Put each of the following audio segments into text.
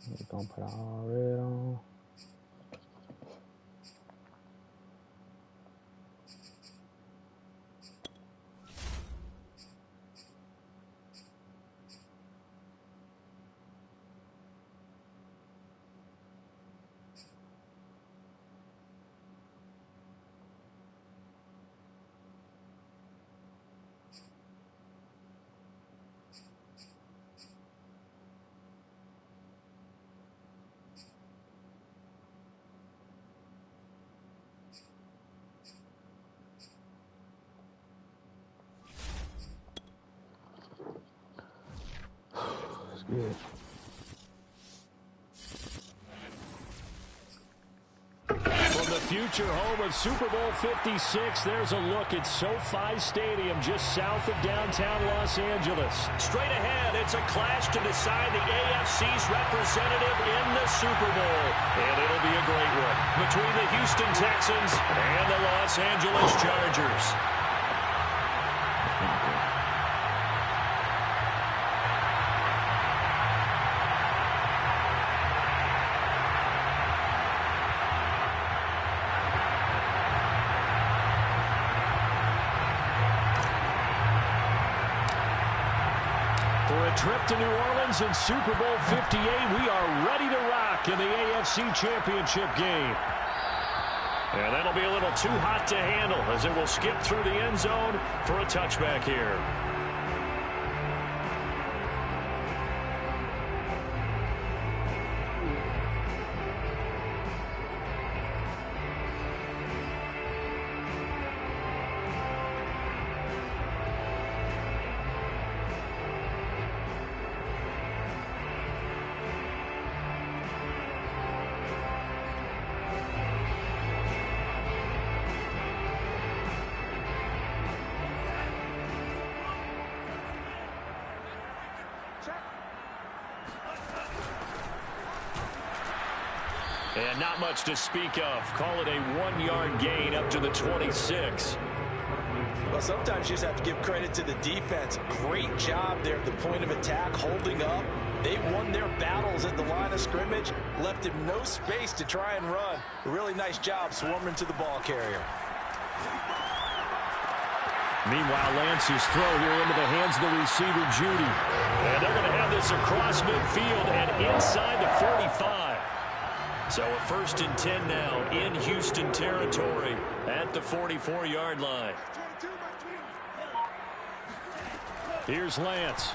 We're gonna put all red on. That's good. From the future home of Super Bowl 56, there's a look at SoFi Stadium just south of downtown Los Angeles. Straight ahead, it's a clash to decide the AFC's representative in the Super Bowl. And it'll be a great one between the Houston Texans and the Los Angeles Chargers. Trip to New Orleans in Super Bowl 58. We are ready to rock in the AFC Championship game. And that'll be a little too hot to handle as it will skip through the end zone for a touchback here. And not much to speak of. Call it a 1-yard gain up to the 26. Well, sometimes you just have to give credit to the defense. Great job there at the point of attack, holding up. They won their battles at the line of scrimmage, left him no space to try and run. A really nice job swarming to the ball carrier. Meanwhile, Lance's throw here into the hands of the receiver, Judy. And they're going to have this across midfield and inside the 45. So a 1st and 10 now in Houston territory at the 44-yard line. Here's Lance.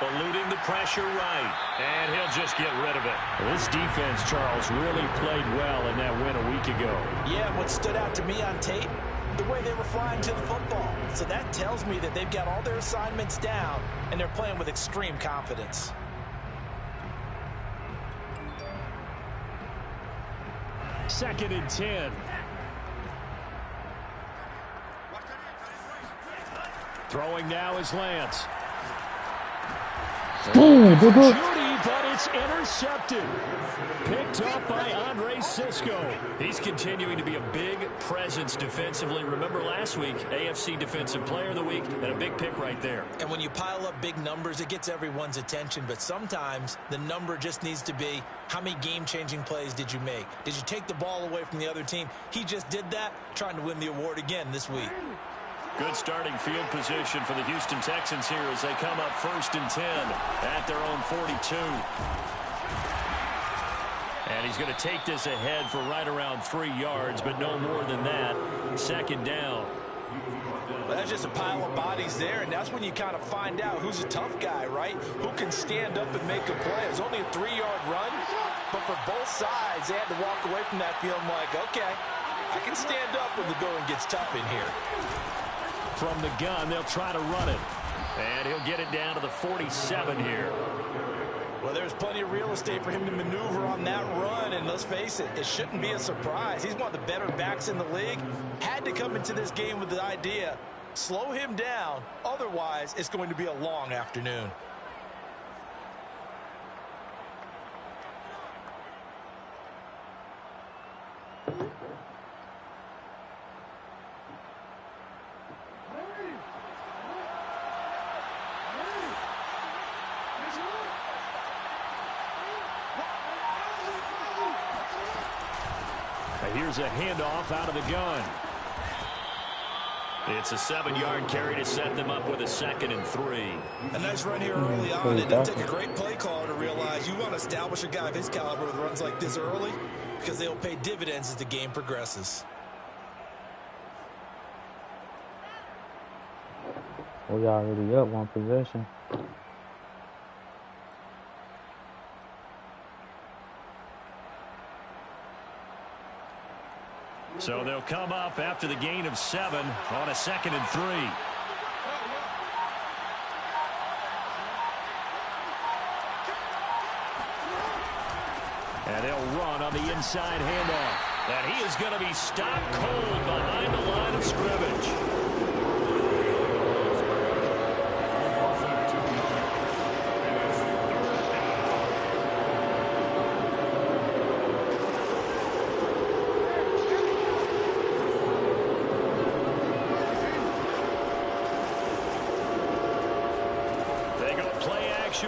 Eluding the pressure right. And he'll just get rid of it. This defense, Charles, really played well in that win a week ago. Yeah, what stood out to me on tape, the way they were flying to the football. So that tells me that they've got all their assignments down, and they're playing with extreme confidence. Second and 10. Throwing now is Lance. Judy, but it's intercepted. Picked up by Andre Cisco. He's continuing to be a big presence defensively. Remember last week, AFC Defensive Player of the Week, and a big pick right there. And when you pile up big numbers, it gets everyone's attention. But sometimes the number just needs to be, how many game-changing plays did you make? Did you take the ball away from the other team? He just did that, trying to win the award again this week. Good starting field position for the Houston Texans here as they come up 1st and 10 at their own 42. And he's going to take this ahead for right around 3 yards, but no more than that. 2nd down. Well, that's just a pile of bodies there, and that's when you kind of find out who's a tough guy, right? Who can stand up and make a play. It was only a 3-yard run, but for both sides, they had to walk away from that feeling like, okay, I can stand up when the going gets tough in here. From the gun, they'll try to run it. And he'll get it down to the 47 here. Well, there's plenty of real estate for him to maneuver on that run, and let's face it, it shouldn't be a surprise. He's one of the better backs in the league. Had to come into this game with the idea, slow him down, otherwise it's going to be a long afternoon. Here's a handoff out of the gun. It's a 7-yard carry to set them up with a 2nd and 3. A nice run here early on. It didn't take a great play caller to realize you want to establish a guy of his caliber with runs like this early because they'll pay dividends as the game progresses. We already up 1 possession. So they'll come up after the gain of 7 on a 2nd and 3. And they'll run on the inside handoff. And he is going to be stopped cold behind the line of scrimmage.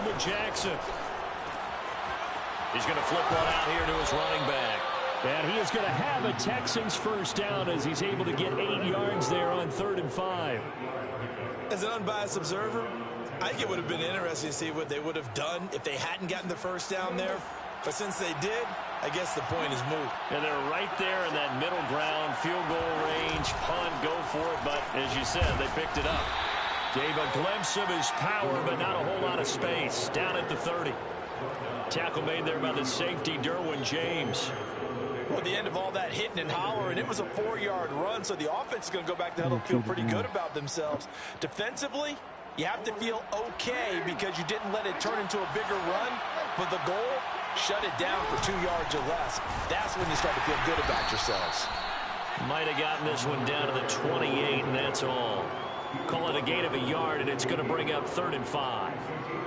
With Jackson. He's going to flip one out here to his running back. And he is going to have a Texans first down as he's able to get 8 yards there on 3rd and 5. As an unbiased observer, I think it would have been interesting to see what they would have done if they hadn't gotten the first down there. But since they did, I guess the point is moot. And they're right there in that middle ground, field goal range, punt, go for it. But as you said, they picked it up. Gave a glimpse of his power, but not a whole lot of space. Down at the 30. Tackle made there by the safety, Derwin James. Well, the end of all that hitting and hollering, it was a 4-yard run, so the offense is going to go back to huddle and feel pretty good about themselves. Defensively, you have to feel okay because you didn't let it turn into a bigger run, but the goal, shut it down for 2 yards or less. That's when you start to feel good about yourselves. Might have gotten this one down to the 28, and that's all. Call it a gain of 1 yard, and it's going to bring up 3rd and 5.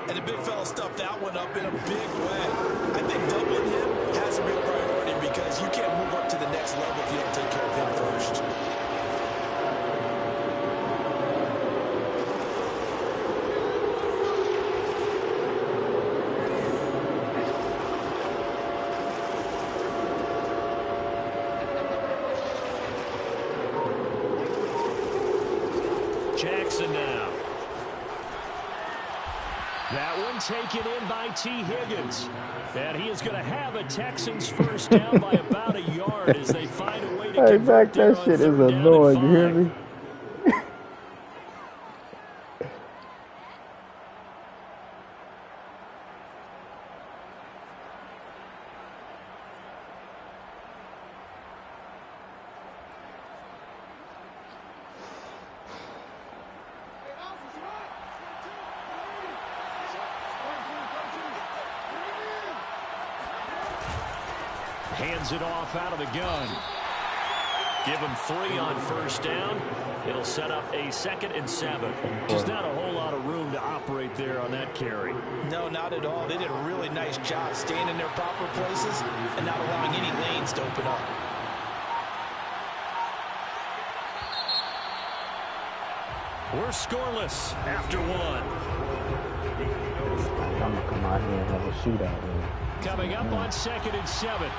And the big fella stuffed that one up in a big way. I think doubling him has a real priority because you can't move up to the next level if you don't take care of him first. Jackson now. That one taken in by T. Higgins. And he is going to have a Texans first down by about 1 yard as they find a way to convert there that shit is on 3rd down annoying, and you hear 5. me? Hands it off out of the gun. Give him 3 on first down. It'll set up a 2nd and 7. Just not a whole lot of room to operate there on that carry. No, not at all. They did a really nice job staying in their proper places and not allowing any lanes to open up. We're scoreless after 1. I'm going to come out here and have a shootout, man. Coming up on 2nd and 7.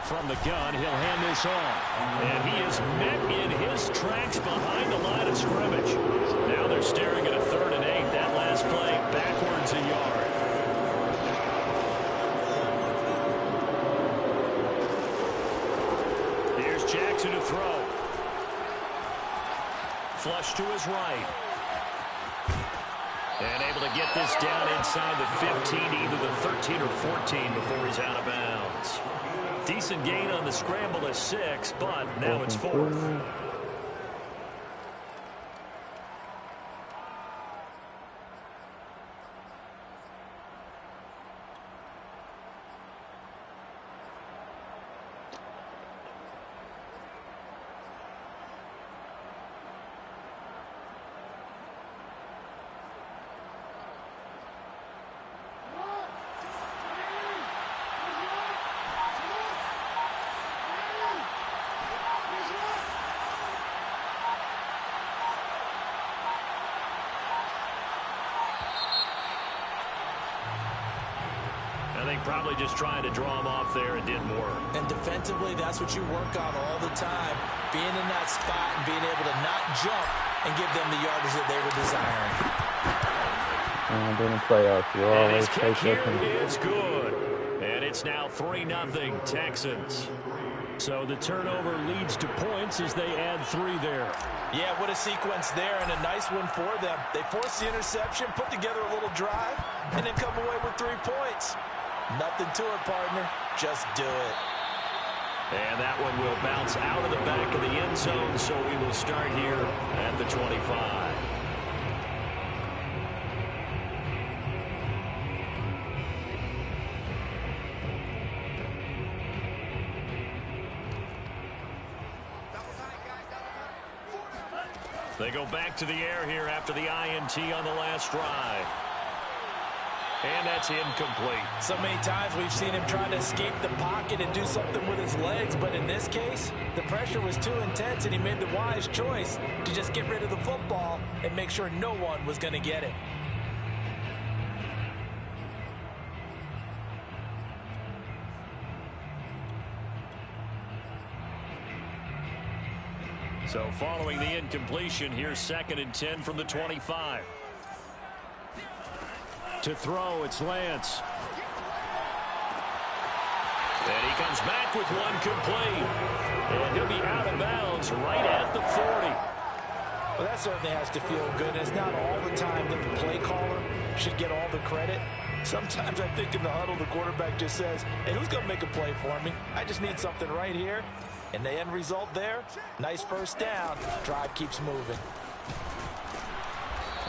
From the gun, he'll hand this off. And he is met in his tracks behind the line of scrimmage. Now they're staring at a 3rd and 8. That last play backwards 1 yard. Here's Jackson to throw. Flush to his right. And able to get this down inside the 15, either the 13 or 14 before he's out of bounds. Decent gain on the scramble to 6, but now it's 4th. probably just trying to draw him off there. It didn't work. And defensively, that's what you work on all the time. Being in that spot and being able to not jump and give them the yardage that they were desiring. And in the playoffs, you always take here it. is good. And it's now 3-0 Texans. So the turnover leads to points as they add 3 there. Yeah, what a sequence there, and a nice one for them. They force the interception, put together a little drive, and then come away with 3 points. Nothing to it, partner. Just do it. And that one will bounce out of the back of the end zone, so we will start here at the 25. They go back to the air here after the INT on the last drive. And that's incomplete. So many times we've seen him trying to escape the pocket and do something with his legs, but in this case, the pressure was too intense and he made the wise choice to just get rid of the football and make sure no one was going to get it. So following the incompletion, here's 2nd and 10 from the 25. To throw, it's Lance. And he comes back with one complete. And he'll be out of bounds right at the 40. Well, that certainly has to feel good. It's not all the time that the play caller should get all the credit. Sometimes I think in the huddle, the quarterback just says, hey, who's going to make a play for me? I just need something right here. And the end result there, nice first down. Drive keeps moving.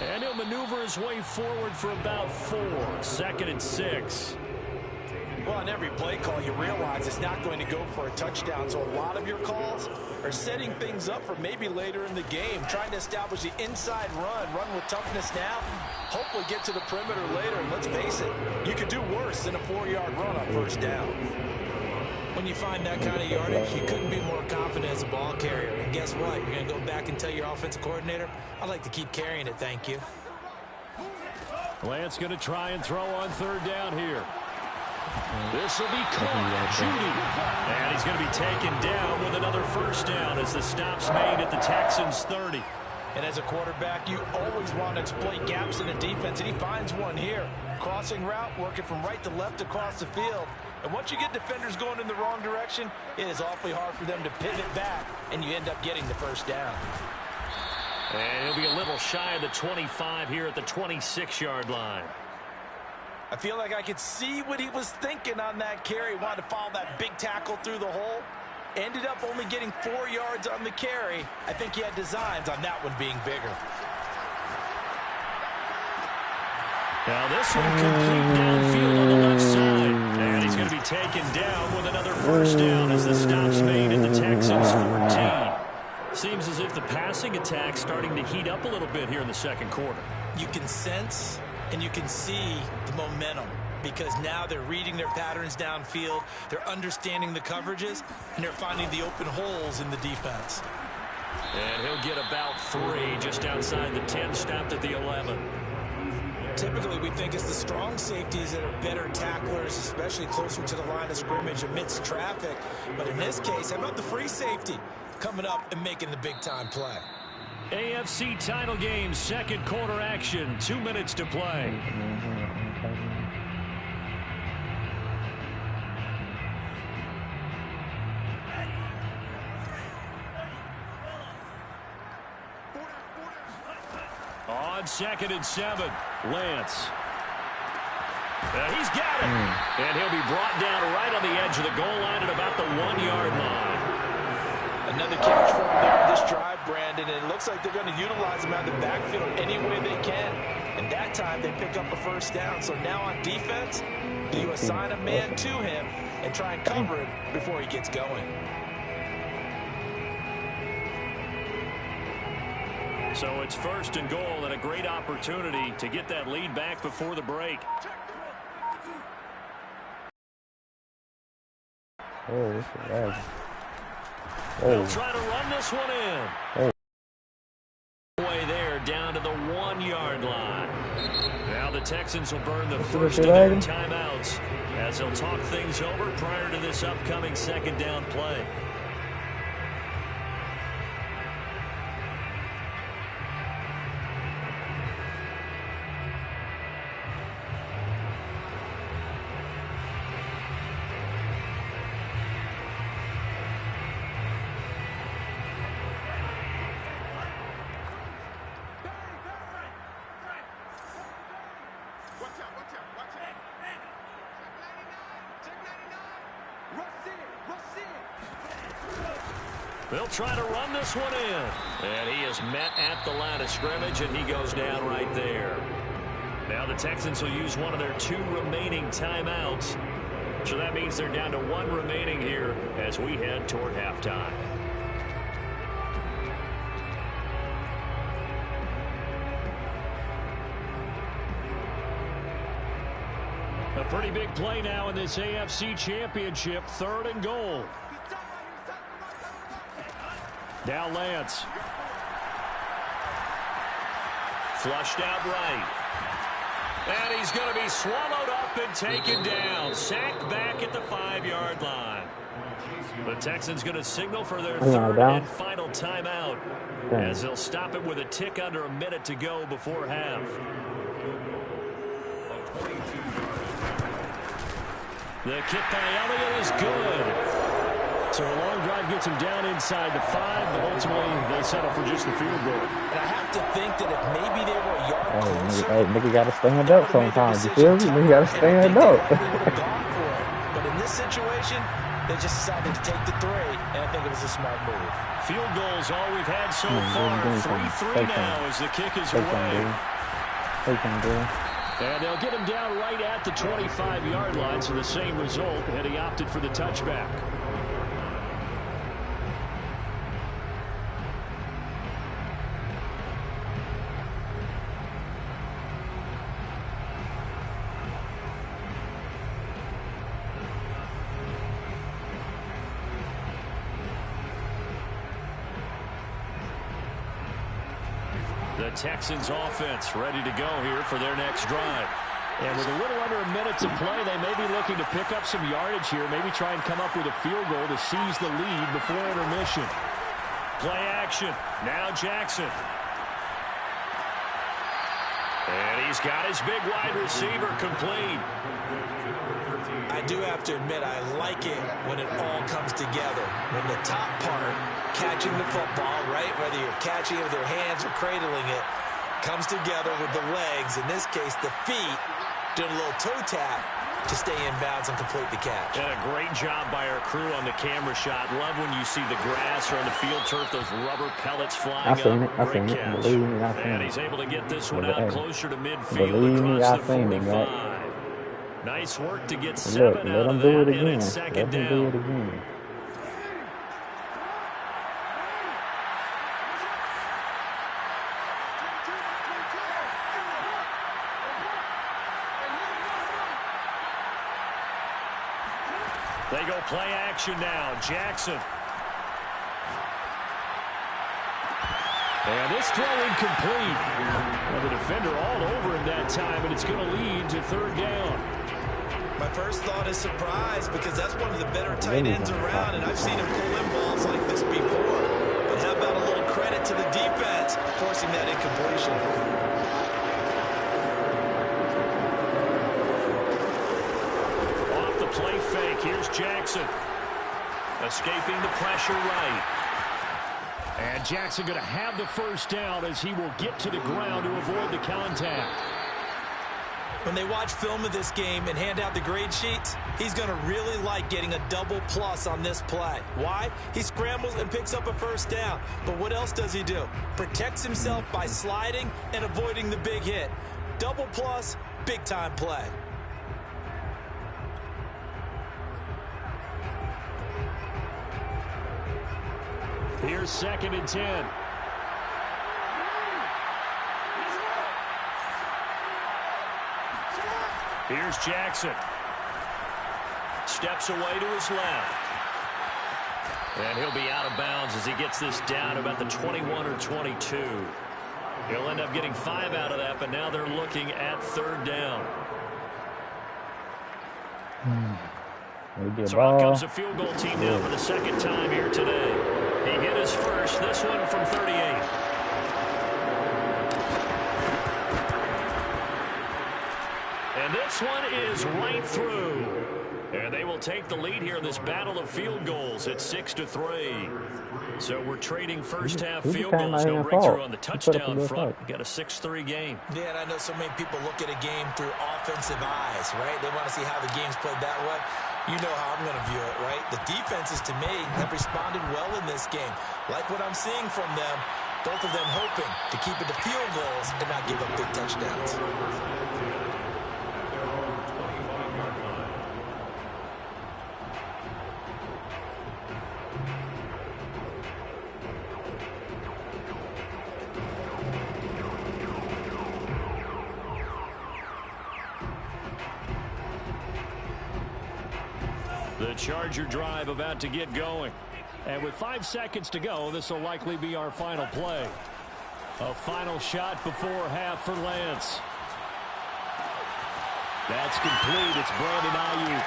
And he'll maneuver his way forward for about 4. 2nd and 6. Well, on every play call, you realize it's not going to go for a touchdown. So a lot of your calls are setting things up for maybe later in the game, trying to establish the inside run with toughness now, hopefully get to the perimeter later. And let's face it, you could do worse than a 4-yard run on first down. When you find that kind of yardage, you couldn't be more confident as a ball carrier. And guess what? You're going to go back and tell your offensive coordinator, I'd like to keep carrying it, thank you. Lance going to try and throw on 3rd down here. This will be caught. Judy. And he's going to be taken down with another first down as the stop's made at the Texans' 30. And as a quarterback, you always want to exploit gaps in the defense, and he finds one here. Crossing route, working from right to left across the field. And once you get defenders going in the wrong direction, it is awfully hard for them to pivot back, and you end up getting the first down. And he'll be a little shy of the 25 here at the 26-yard line. I feel like I could see what he was thinking on that carry. Wanted to follow that big tackle through the hole. Ended up only getting 4 yards on the carry. I think he had designs on that one being bigger. Now this one complete downfield on the left side. And he's going to be taken down with another first down as the stop's made at the Texans' 14. Seems as if the passing attack's starting to heat up a little bit here in the second quarter. You can sense and you can see the momentum because now they're reading their patterns downfield, they're understanding the coverages, and they're finding the open holes in the defense. And he'll get about 3 just outside the 10, stopped at the 11. Typically, we think it's the strong safeties that are better tacklers, especially closer to the line of scrimmage amidst traffic. But in this case, how about the free safety coming up and making the big-time play? AFC title game, second quarter action, 2 minutes to play. On 2nd and 7, Lance. He's got it. And he'll be brought down right on the edge of the goal line at about the 1-yard line. Another catch for him there this drive, Brandon, and it looks like they're going to utilize him out of the backfield any way they can. And that time they pick up a first down. So now on defense, do you assign a man to him and try and cover it before he gets going? So it's 1st and goal and a great opportunity to get that lead back before the break. Oh, this is bad. They'll try to run this one in. Way there down to the 1-yard line. Now the Texans will burn the first of their timeouts as they'll talk things over prior to this upcoming second down play. They'll try to run this one in. And he is met at the line of scrimmage, and he goes down right there. Now the Texans will use one of their 2 remaining timeouts. So that means they're down to 1 remaining here as we head toward halftime. A pretty big play now in this AFC Championship. 3rd and goal. Now Lance. Flushed out right. And he's going to be swallowed up and taken down. Sacked back at the 5-yard line. The Texans going to signal for their 3rd and final timeout as they'll stop it with a tick under a minute to go before half. The kick by Elliott is good. So a long drive gets him down inside the 5, but ultimately they settle for just the field goal. And I have to think that if maybe they were a yard closer, hey, nigga got to stand up sometimes. You feel me? Nigga got to stand up. But in this situation, they just decided to take the 3, and I think it was a smart move. Field goals all we've had so far. 3-3 now as the kick is away. And they'll get him down right at the 25-yard line, so the same result, and he opted for the touchback. The Texans offense ready to go here for their next drive. And with a little under a minute to play, they may be looking to pick up some yardage here, maybe try and come up with a field goal to seize the lead before intermission. Play action. Now Jackson. And he's got his big wide receiver complete. I do have to admit, I like it when it all comes together. When the top part, catching the football, right, whether you're catching it with your hands or cradling it, comes together with the legs. In this case, the feet, doing a little toe tap to stay in bounds and complete the catch. And a great job by our crew on the camera shot. Love when you see the grass or on the field turf, those rubber pellets flying up. Great catch. And he's able to get this one out closer to midfield across the 45. Nice work to get 7 out of that, and it's second down. They go play action now. Jackson. And this throw incomplete. Well, the defender all over him that time, and it's going to lead to 3rd down. My first thought is surprise, because that's one of the better tight ends around, and I've seen him pull in balls like this before. But how about a little credit to the defense forcing that incompletion? Off the play fake, here's Jackson. Escaping the pressure right. And Jackson going to have the first down as he will get to the ground to avoid the contact. When they watch film of this game and hand out the grade sheets, he's going to really like getting a double plus on this play. Why? He scrambles and picks up a first down. But what else does he do? Protects himself by sliding and avoiding the big hit. Double plus, big time play. Here's 2nd and 10. Here's Jackson. Steps away to his left. And he'll be out of bounds as he gets this down about the 21 or 22. He'll end up getting 5 out of that, but now they're looking at 3rd down. So out comes the field goal team now for the 2nd time here today. He hit his first, this one from 38. And this one is right through. And they will take the lead here in this battle of field goals at 6-3. So we're trading first-half field goals. No breakthrough on the touchdown front. We got a 6-3 game. Yeah, and I know so many people look at a game through offensive eyes, right? They want to see how the game's played that way. You know how I'm going to view it, right? The defenses, to me, have responded well in this game. Like what I'm seeing from them, both of them hoping to keep it to field goals and not give up big touchdowns. The Charger drive about to get going. And with 5 seconds to go, this will likely be our final play. A final shot before half for Lance. That's complete. It's Brandon Ayuk.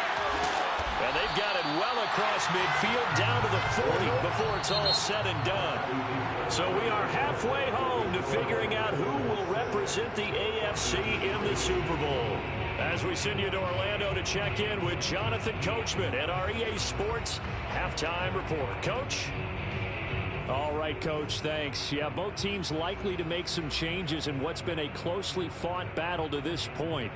And they've got it well across midfield down to the 40 before it's all said and done. So we are halfway home to figuring out who will represent the AFC in the Super Bowl. As we send you to Orlando to check in with Jonathan Coachman at our EA Sports Halftime Report. Coach? All right, Coach, thanks. Yeah, both teams likely to make some changes in what's been a closely fought battle to this point.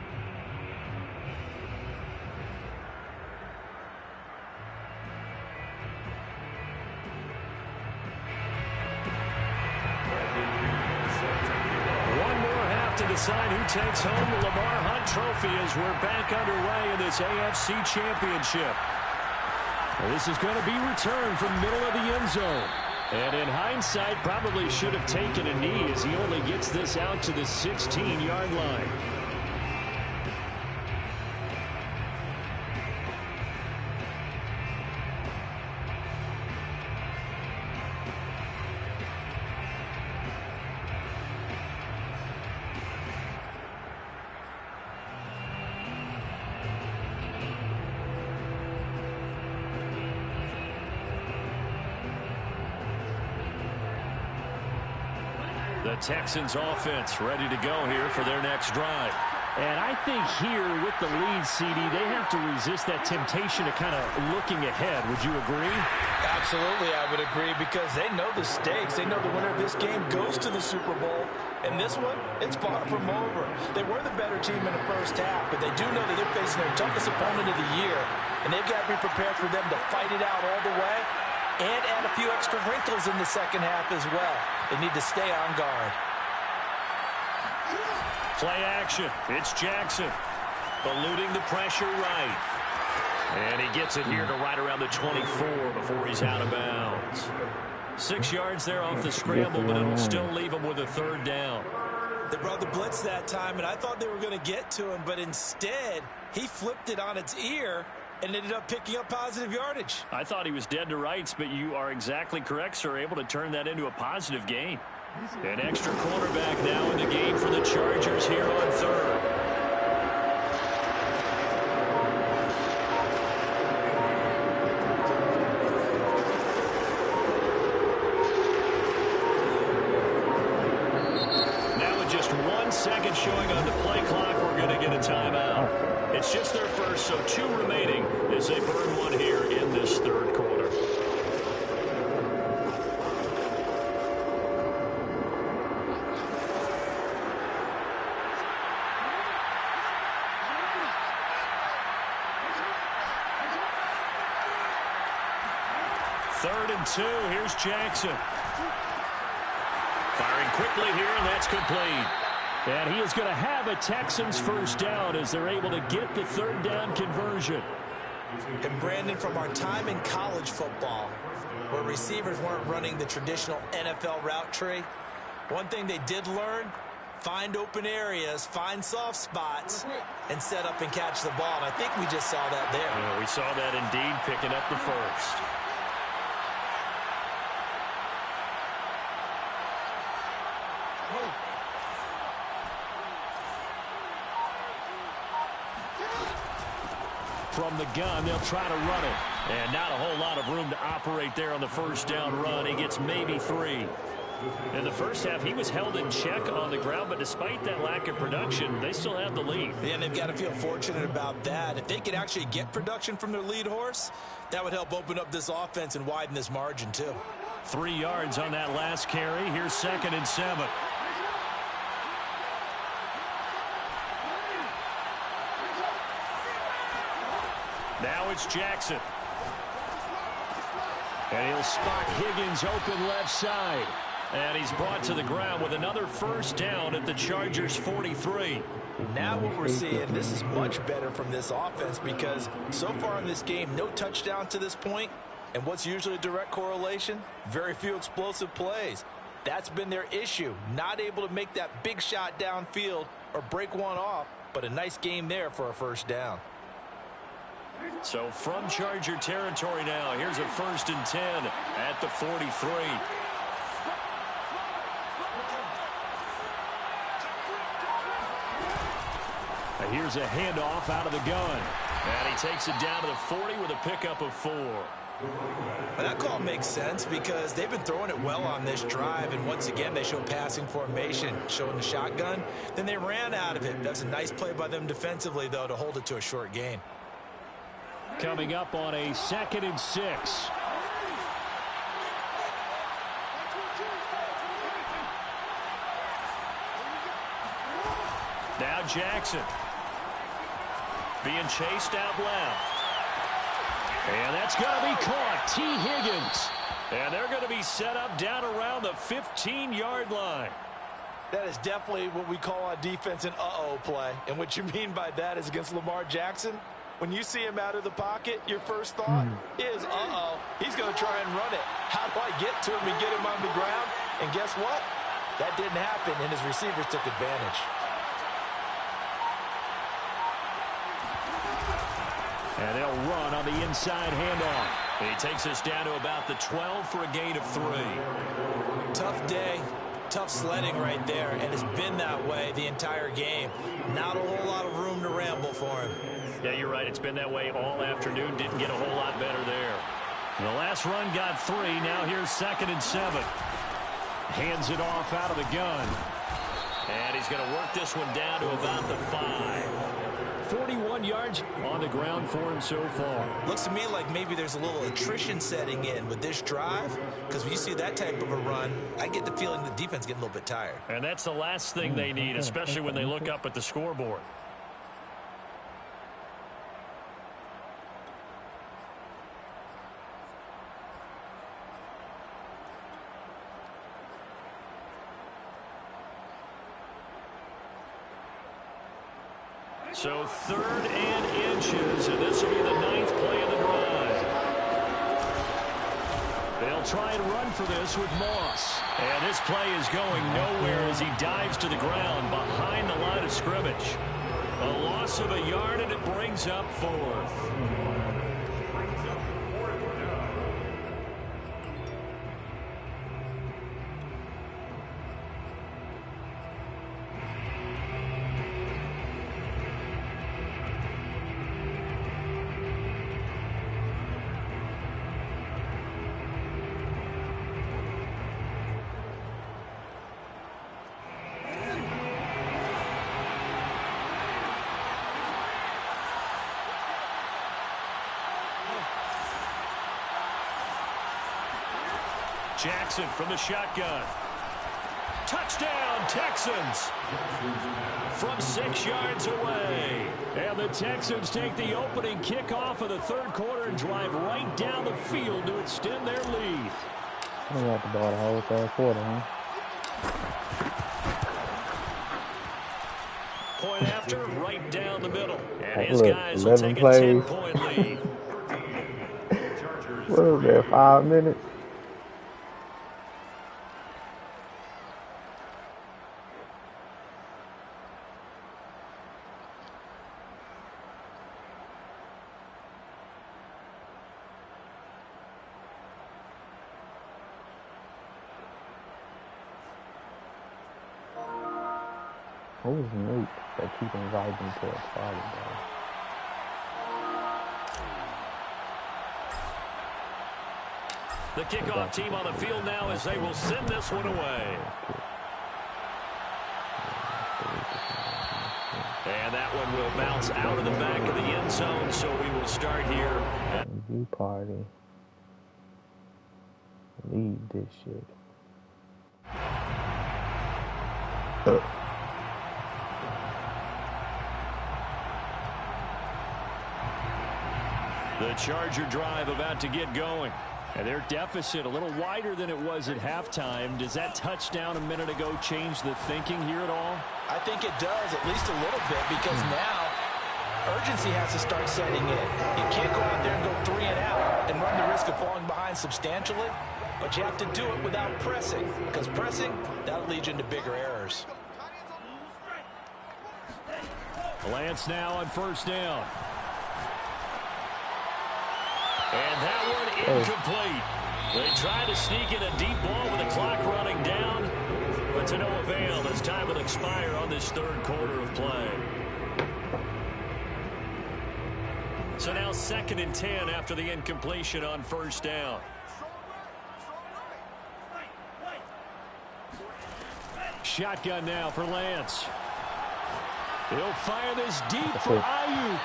To decide who takes home the Lamar Hunt Trophy as we're back underway in this AFC Championship. Well, this is going to be returned from middle of the end zone. And in hindsight, probably should have taken a knee as he only gets this out to the 16-yard line. The Texans offense ready to go here for their next drive. And I think here with the lead, CD, they have to resist that temptation of kind of looking ahead. Would you agree? Absolutely, I would agree, because they know the stakes. They know the winner of this game goes to the Super Bowl. And this one, it's far from over. They were the better team in the first half, but they do know that they're facing their toughest opponent of the year. And they've got to be prepared for them to fight it out all the way and add a few extra wrinkles in the second half as well. They need to stay on guard. Play action. It's Jackson. Eluding the pressure right. And he gets it here to right around the 24 before he's out of bounds. 6 yards there off the scramble, but it'll still leave him with a 3rd down. They brought the blitz that time, and I thought they were going to get to him, but instead he flipped it on its ear and ended up picking up positive yardage. I thought he was dead to rights, but you are exactly correct, sir. Able to turn that into a positive gain. An extra cornerback now in the game for the Chargers here on 3rd. Now with just 1 second showing on the play clock, we're going to get a timeout. It's just their first, so 2 remaining as they burn one here in this 3rd quarter. Third and 2. Here's Jackson. Firing quickly here, and that's complete. And he is going to have a Texans first down as they're able to get the 3rd down conversion. And Brandon, from our time in college football, where receivers weren't running the traditional NFL route tree, one thing they did learn, find open areas, find soft spots, and set up and catch the ball. And I think we just saw that there. Yeah, we saw that indeed, picking up the first. From the gun, they'll try to run it. And not a whole lot of room to operate there on the first down run. He gets maybe 3. In the first half, he was held in check on the ground, but despite that lack of production, they still have the lead. Yeah, and they've got to feel fortunate about that. If they could actually get production from their lead horse, that would help open up this offense and widen this margin, too. 3 yards on that last carry. Here's 2nd and 7. Now it's Jackson. And he'll spot Higgins open left side. And he's brought to the ground with another first down at the Chargers' 43. Now what we're seeing, this is much better from this offense because so far in this game, no touchdown to this point. And what's usually a direct correlation? Very few explosive plays. That's been their issue. Not able to make that big shot downfield or break one off, but a nice game there for a first down. So from Charger territory now, here's a 1st and 10 at the 43. Here's a handoff out of the gun. And he takes it down to the 40 with a pickup of 4. But that call makes sense because they've been throwing it well on this drive. And once again, they show passing formation, showing the shotgun. Then they ran out of it. That's a nice play by them defensively, though, to hold it to a short gain. Coming up on a 2nd and 6. Now Jackson. Being chased out left. And that's going to be caught. T. Higgins. And they're going to be set up down around the 15-yard line. That is definitely what we call on defense an uh-oh play. And what you mean by that is against Lamar Jackson, when you see him out of the pocket, your first thought is, uh-oh, he's going to try and run it. How do I get to him and get him on the ground? And guess what? That didn't happen, and his receivers took advantage. And they'll run on the inside handoff. He takes us down to about the 12 for a gain of 3. Tough day, tough sledding right there, and it's been that way the entire game. Not a whole lot of room to ramble for him. Yeah, you're right. It's been that way all afternoon. Didn't get a whole lot better there. The last run got 3. Now here's 2nd and 7. Hands it off out of the gun. And he's going to work this one down to about the 5. 41 yards on the ground for him so far. Looks to me like maybe there's a little attrition setting in with this drive, because when you see that type of a run, I get the feeling the defense getting a little bit tired. And that's the last thing they need, especially when they look up at the scoreboard. So 3rd and inches, and this will be the 9th play of the drive. They'll try and run for this with Moss. And this play is going nowhere as he dives to the ground behind the line of scrimmage. A loss of a yard, and it brings up 4th. Jackson from the shotgun. Touchdown, Texans! From 6 yards away. And the Texans take the opening kickoff of the 3rd quarter and drive right down the field to extend their lead. I got the ball the whole 3rd quarter, huh? Point after, right down the middle. And his guys will take a 10-point lead. What was there, 5 minutes? Who's Nate that keep inviting to a party, bro? The kickoff team on the field now as they will send this one away. And that one will bounce out of the back of the end zone, so we will start here. You party. Leave this shit. The Charger drive about to get going. And their deficit a little wider than it was at halftime. Does that touchdown a minute ago change the thinking here at all? I think it does, at least a little bit, because now urgency has to start setting in. You can't go out there and go 3 and out and run the risk of falling behind substantially, but you have to do it without pressing, because pressing, that'll lead you into bigger errors. Lance now on first down. And that one incomplete. They try to sneak in a deep ball with the clock running down, but to no avail as time will expire on this third quarter of play. So now 2nd and 10 after the incompletion on first down. Shotgun now for Lance. He'll fire this deep for Ayuk.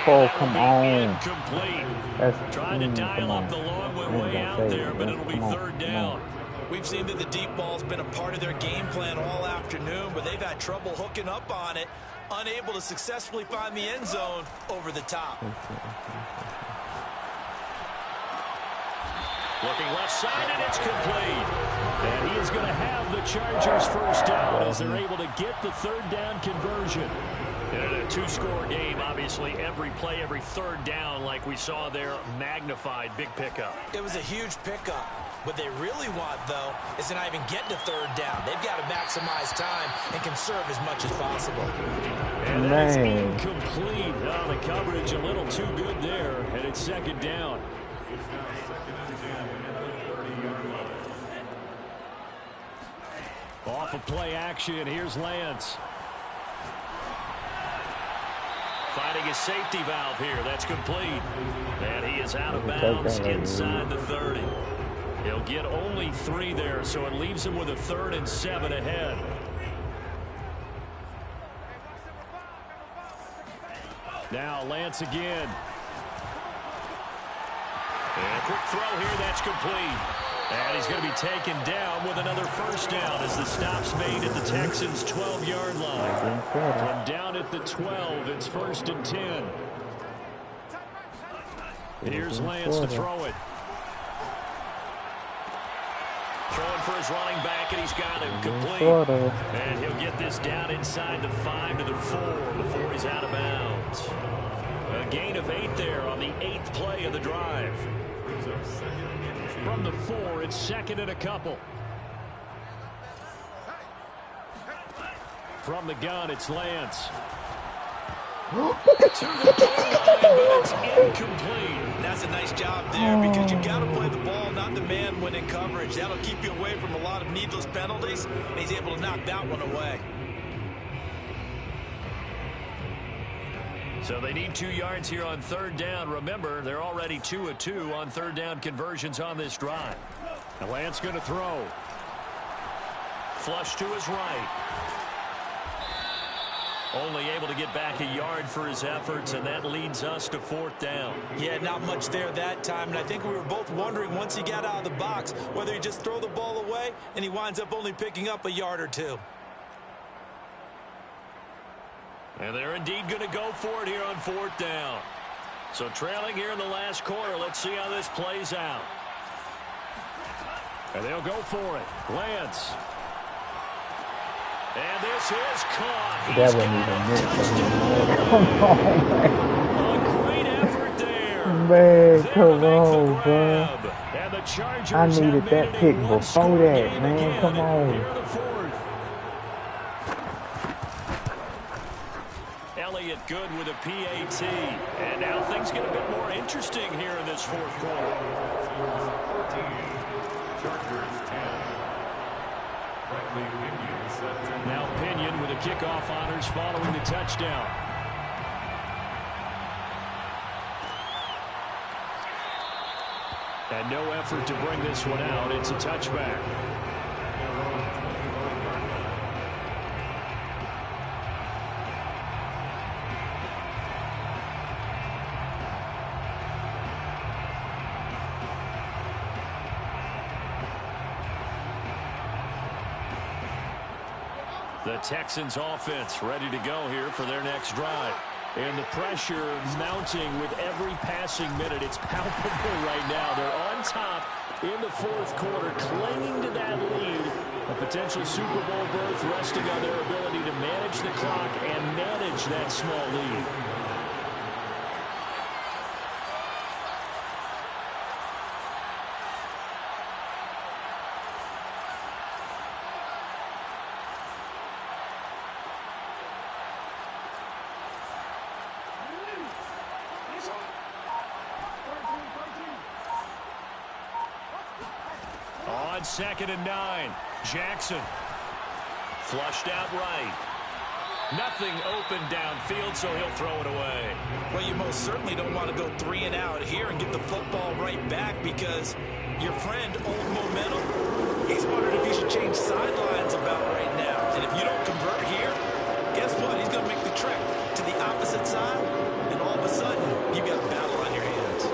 Oh, come on. Incomplete. Trying to dial up the long way out there, but it'll be third down. We've seen that the deep ball's been a part of their game plan all afternoon, but they've had trouble hooking up on it, unable to successfully find the end zone over the top. Looking left side, and it's complete. And he is going to have the Chargers first down as they're able to get the third down conversion. In a 2-score game, obviously, every play, every third down, like we saw there, magnified, big pickup. It was a huge pickup. What they really want, though, is to not even get to third down. They've got to maximize time and conserve as much as possible. And that's incomplete. Oh, the coverage a little too good there, and it's second down. Off of play action, here's Lance. Finding his safety valve here, that's complete. And he is out of bounds inside the 30. He'll get only 3 there, so it leaves him with a 3rd and 7 ahead. Now Lance again. And a quick throw here, that's complete. And he's going to be taken down with another first down as the stop's made at the Texans' 12-yard line. From down at the 12, it's 1st and 10. Here's Lance to throw it. Throwing for his running back, and he's got him complete. And he'll get this down inside the 5 to the 4 before he's out of bounds. A gain of 8 there on the 8th play of the drive. From the 4, it's 2nd and a couple. From the gun, it's Lance. To the goal line, but it's incomplete. That's a nice job there because you've got to play the ball, not the man when in coverage. That'll keep you away from a lot of needless penalties, and he's able to knock that one away. So they need 2 yards here on third down. Remember, they're already 2 of 2 on third down conversions on this drive. And Lance going to throw. Flush to his right. Only able to get back a yard for his efforts, and that leads us to 4th down. Yeah, not much there that time, and I think we were both wondering once he got out of the box whether he just throw the ball away, and he winds up only picking up a yard or 2. And they're indeed going to go for it here on 4th down. So trailing here in the last quarter, let's see how this plays out. And they'll go for it. Lance. And this is caught. That wasn't even A great effort there. Man, come on, bro. And the Chargers I needed that pick before that, man. Come on. Here in the 4th. Elliott good with a PAT. And now things get a bit more interesting here in this 4th quarter. Chargers 10. Now Pinion with the kickoff honors following the touchdown. And no effort to bring this one out. It's a touchback. The Texans offense ready to go here for their next drive. And the pressure mounting with every passing minute. It's palpable right now. They're on top in the fourth quarter, clinging to that lead. A potential Super Bowl berth resting on their ability to manage the clock and manage that small lead. On 2nd and 9, Jackson flushed out right. Nothing open downfield, so he'll throw it away. Well, you most certainly don't want to go 3 and out here and get the football right back, because your friend, Old Momentum, he's wondering if he should change sidelines about right now. And if you don't convert here, guess what? He's going to make the trek to the opposite side, and all of a sudden, you've got a battle on your hands.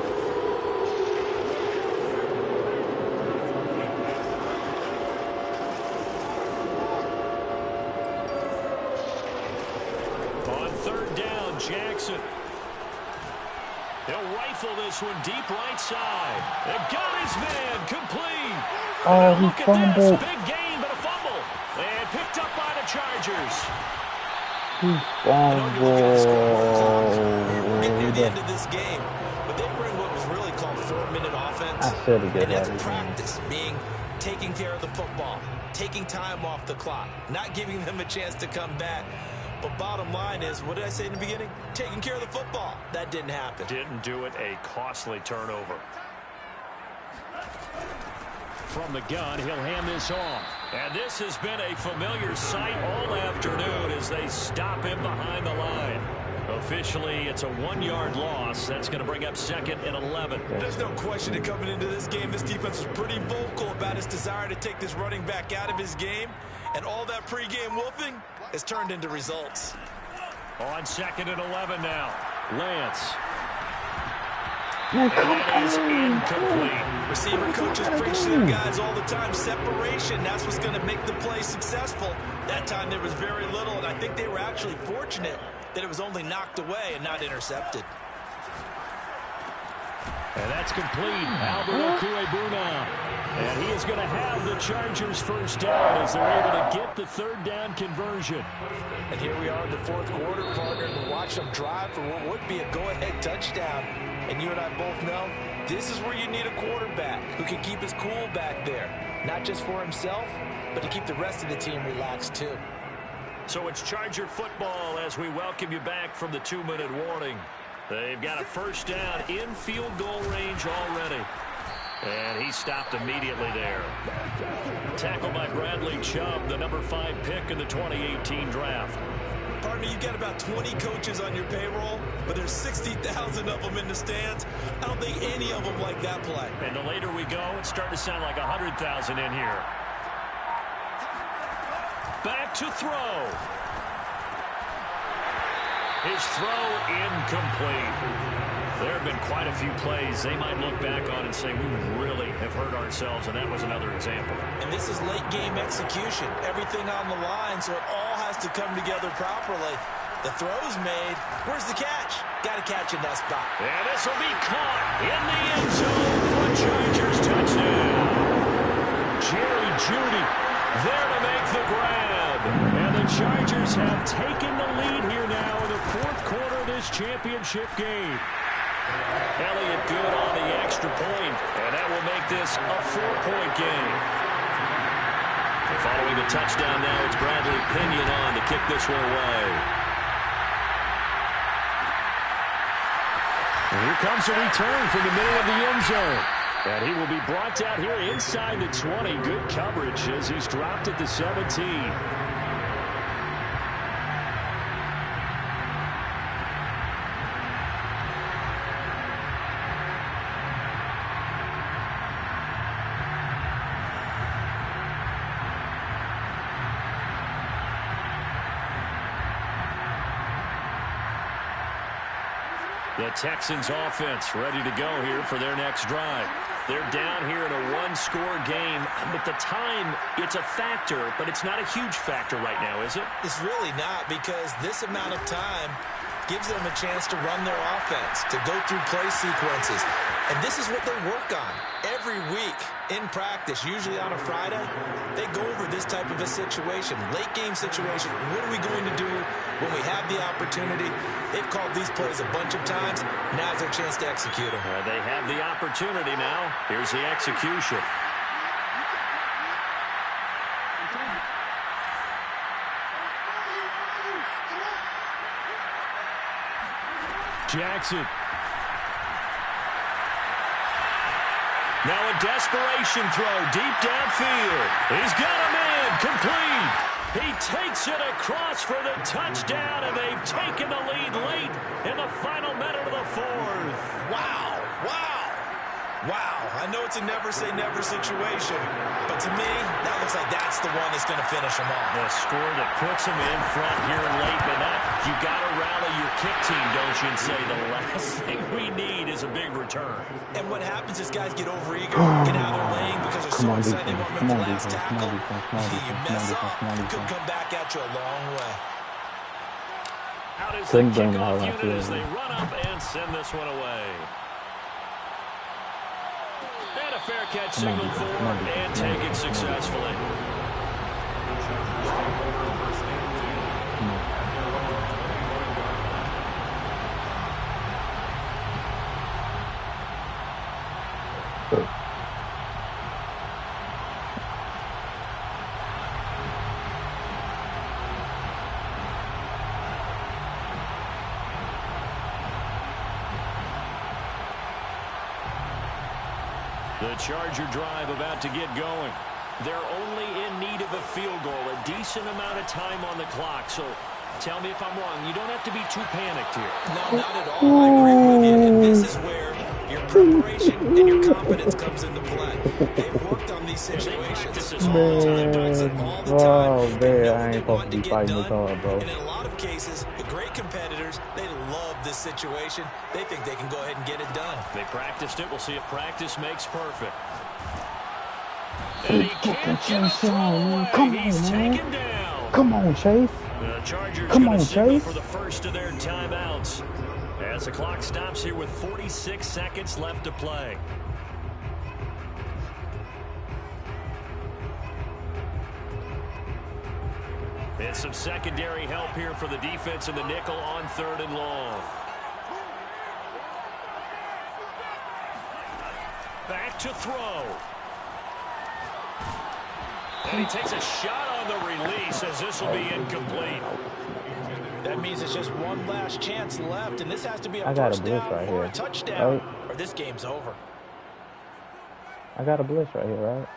On 3rd down, Jackson. He'll rifle this one deep right side. And got his man complete. Oh, he Look at fumbled. this. Big gain, but a fumble. And picked up by the Chargers. He Getting near the end fumbled. of this game, but they were in what was really called 4-minute offense. I said to get And that's that. practice, being taking care of the football, taking time off the clock, not giving them a chance to come back. But bottom line is, what did I say in the beginning? Taking care of the football. That didn't happen. Didn't do it. A costly turnover. From the gun, he'll hand this off. And this has been a familiar sight all afternoon as they stop him behind the line. Officially, it's a 1-yard loss. That's going to bring up 2nd and 11. There's no question that coming into this game, this defense was pretty vocal about its desire to take this running back out of his game. And all that pregame wolfing has turned into results. On 2nd and 11 now. Lance. And it is incomplete. Receiver coaches preach to their guys all the time. Separation, that's what's going to make the play successful. That time there was very little, and I think they were actually fortunate that it was only knocked away and not intercepted. And that's complete. Albert Okuebuna. And he is going to have the Chargers first down as they're able to get the 3rd down conversion. And here we are in the fourth quarter, partner, to watch them drive for what would be a go-ahead touchdown. And you and I both know this is where you need a quarterback who can keep his cool back there. Not just for himself, but to keep the rest of the team relaxed too. So it's Charger football as we welcome you back from the 2-minute warning. They've got a first down in field goal range already. And he stopped immediately there. Tackled by Bradley Chubb, the number 5 pick in the 2018 draft. Partner, you've got about 20 coaches on your payroll, but there's 60,000 of them in the stands. I don't think any of them like that play. And the later we go, it's starting to sound like 100,000 in here. Back to throw. His throw incomplete. There have been quite a few plays they might look back on and say, we really have hurt ourselves, and that was another example. And this is late game execution. Everything on the line, so it all has to come together properly. The throw's made. Where's the catch? Got to catch in that spot. And this will be caught in the end zone for a Chargers touchdown. Jerry Jeudy there to make the grab. And the Chargers have taken the lead here now in the fourth quarter of this championship game. Elliott good on the extra point, and that will make this a 4-point game. And following the touchdown now, it's Bradley Pinion on to kick this one away. And here comes a return from the middle of the end zone. And he will be brought down here inside the 20. Good coverage as he's dropped at the 17. The Texans offense ready to go here for their next drive. They're down here in a one-score game. But the time, it's a factor, but it's not a huge factor right now, is it? It's really not, because this amount of time gives them a chance to run their offense, to go through play sequences. And this is what they work on every week in practice, usually on a Friday. They go over this type of a situation, late game situation. What are we going to do when we have the opportunity? They've called these plays a bunch of times. Now's their chance to execute them. They have the opportunity now. Here's the execution. Jackson. Now a desperation throw deep downfield. He's got him in. Complete. He takes it across for the touchdown, and they've taken the lead late in the final minute of the fourth. Wow. Wow. Wow. I know it's a never-say-never situation, but to me, that looks like that's the one that's going to finish them off. The score that puts them in front here late, but you got to rally your kick team, don't you, and say the last thing we need is a big return. And what happens is guys get overeager, get out of their lane because they're so excited they want to make the last tackle. You mess up, it could come back at you a long way. Out is the kickoff unit as they run up and send this one away. And a fair catch signaled for and taken successfully. The Charger drive about to get going. They're only in need of a field goal, a decent amount of time on the clock. So tell me if I'm wrong. You don't have to be too panicked here. No, not at all. I agree with you. And this is where your preparation and your confidence comes into play. They've worked on these situations all the time, doing it all the time. Man, I ain't supposed to be fighting this hard, bro. And in a lot of cases, the great competitors, they love this situation. They think they can go ahead and get it done. They practiced it. We'll see if practice makes perfect. And he can't get a throw away. Come on, He's man. taken down. Come on, Chase. The Chargers Come going on, to signal Chase. for the first of their timeouts as the clock stops here with 46 seconds left to play. And some secondary help here for the defense in the nickel on 3rd and long. Back to throw. And he takes a shot on the release as this will be incomplete. That means it's just one last chance left, and this has to be a I got a first blitz down right or here, a touchdown, right? or this game's over. I got a blitz right here, right?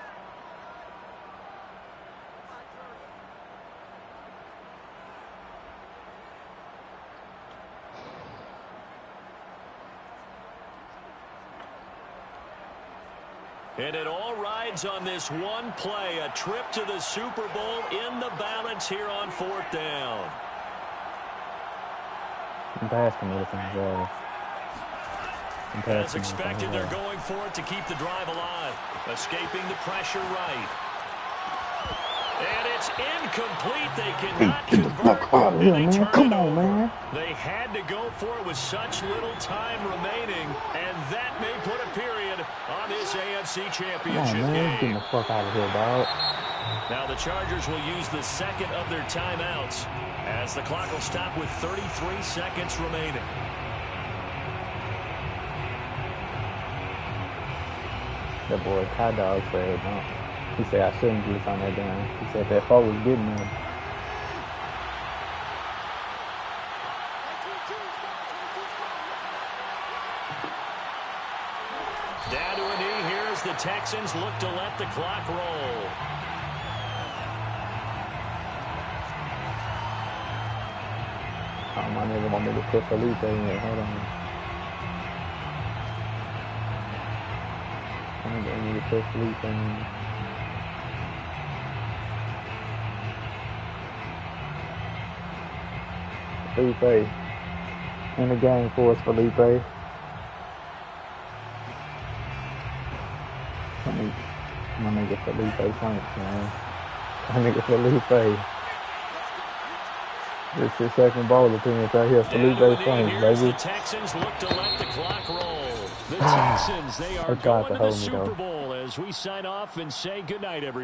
And it all rides on this one play, a trip to the Super Bowl in the balance here on 4th down. As expected, they're going for it to keep the drive alive, escaping the pressure right. And it's incomplete. They cannot convert. And they turn it over. They had to go for it with such little time remaining, and that may put a period on this AFC Championship game. Get the fuck out of here, dog. Now the Chargers will use the second of their timeouts as the clock will stop with 33 seconds remaining. That boy Ty Dog said, no. He said I shouldn't do this on that down. He said that foe was getting him. Down to a knee here as the Texans look to let the clock roll. Oh, my nigga want me to put Felipe in there. Hold on. I'm going to need to put Felipe in there. Felipe. in the game for us, Felipe. My nigga Felipe Franks, man. My nigga Felipe. This is second ball appearance right here. Felipe Franks, baby. The Texans look to let the clock roll. The Texans, they are going to the Super Bowl as we sign off and say goodnight, everyone.